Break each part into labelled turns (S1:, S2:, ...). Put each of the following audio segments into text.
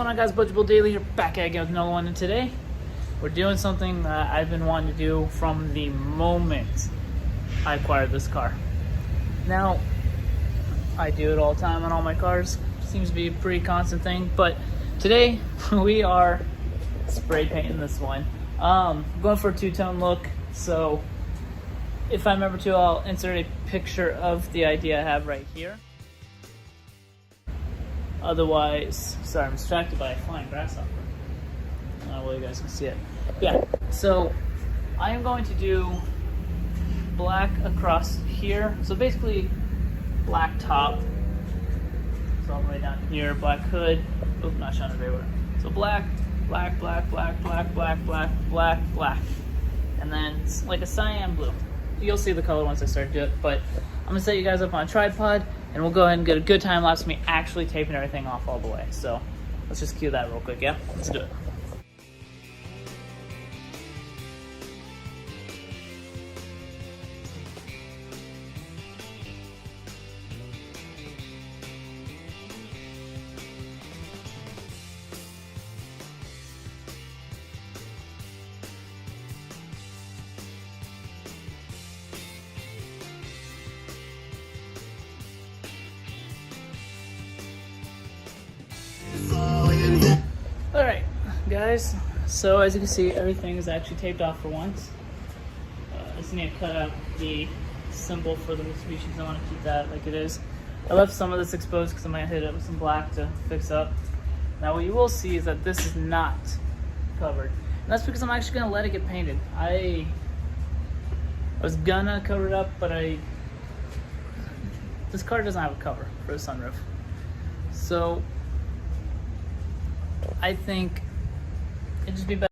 S1: going on, guys? Budgetable Daily here, back again with another one, and today we're doing something that I've been wanting to do from the moment I acquired this car. Now, I do it all the time on all my cars. Seems to be a pretty constant thing, but today we are spray painting this one. Going for a two-tone look, so if I remember to, I'll insert a picture of the idea I have right here. Otherwise, sorry, I'm distracted by a flying grasshopper. Well, you guys can see it. Yeah, so I am going to do black across here. So basically, black top. So all the way down here, black hood. Oh, not showing it very well. So black, black, black, black, black, black, black, black, black. And then it's like a cyan blue. You'll see the color once I start to do it, but I'm gonna set you guys up on a tripod and we'll go ahead and get a good time lapse of me actually taping everything off all the way. So let's just cue that real quick, yeah? Let's do it. Alright, guys, so as you can see, everything is actually taped off for once. I just need to cut out the symbol for the Mitsubishi. I want to keep that like it is. I left some of this exposed because I might hit it with some black to fix up. Now what you will see is that this is not covered. And that's because I'm actually going to let it get painted. I was gonna cover it up, but this car doesn't have a cover for the sunroof. So I think it'd just be better.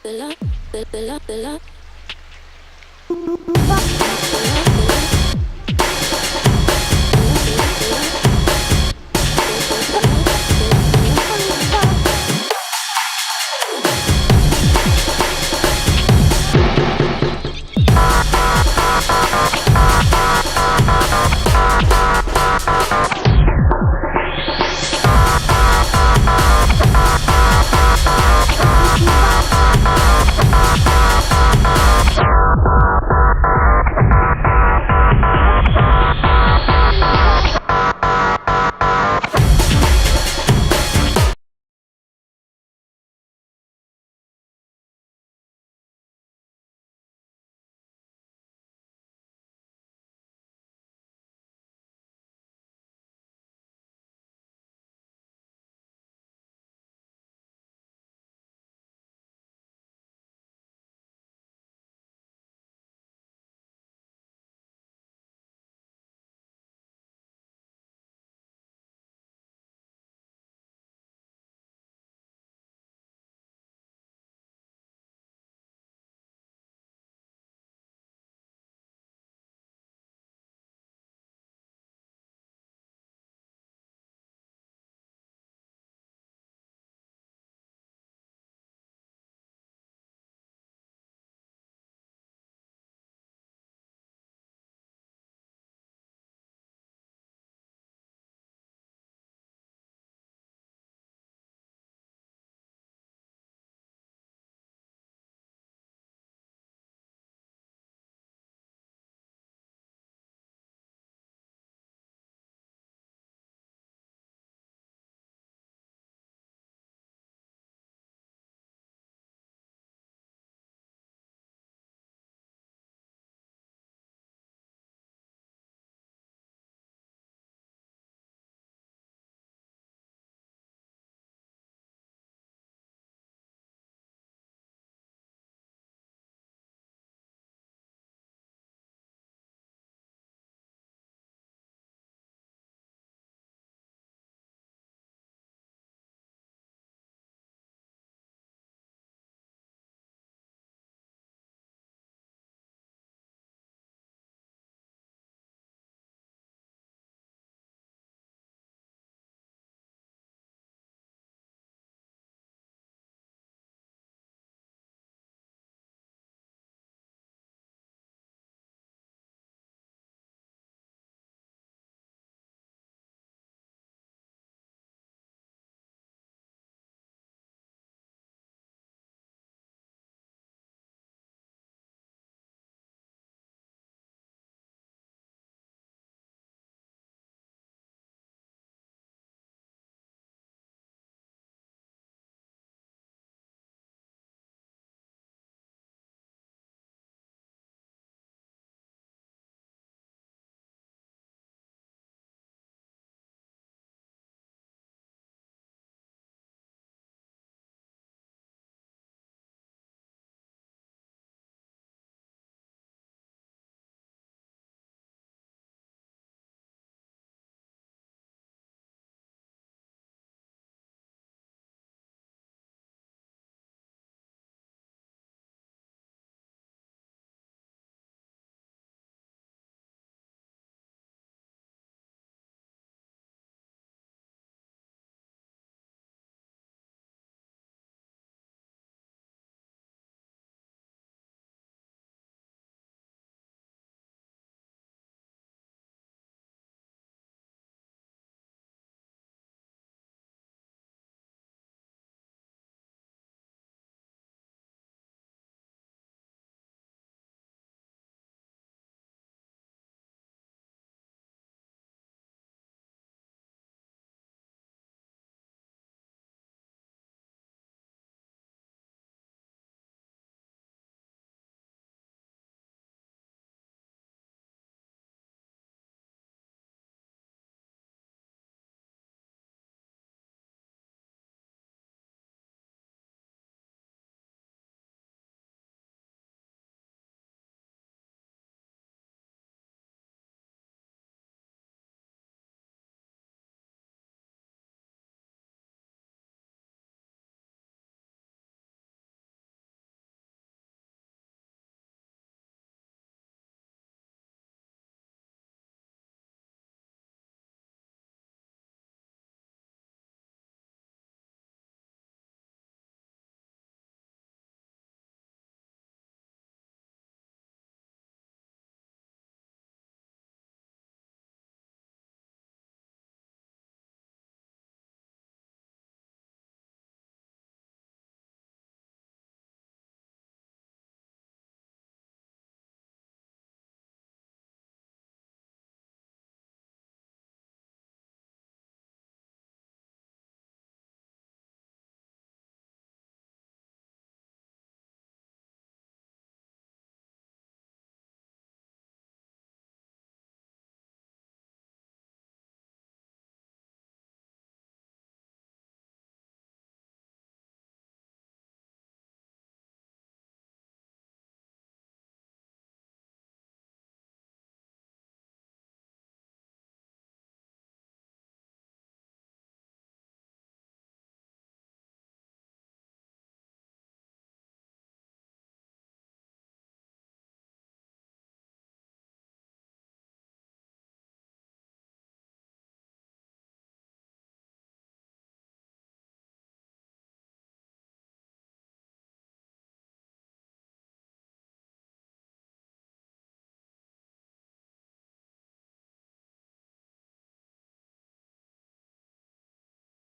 S2: the love.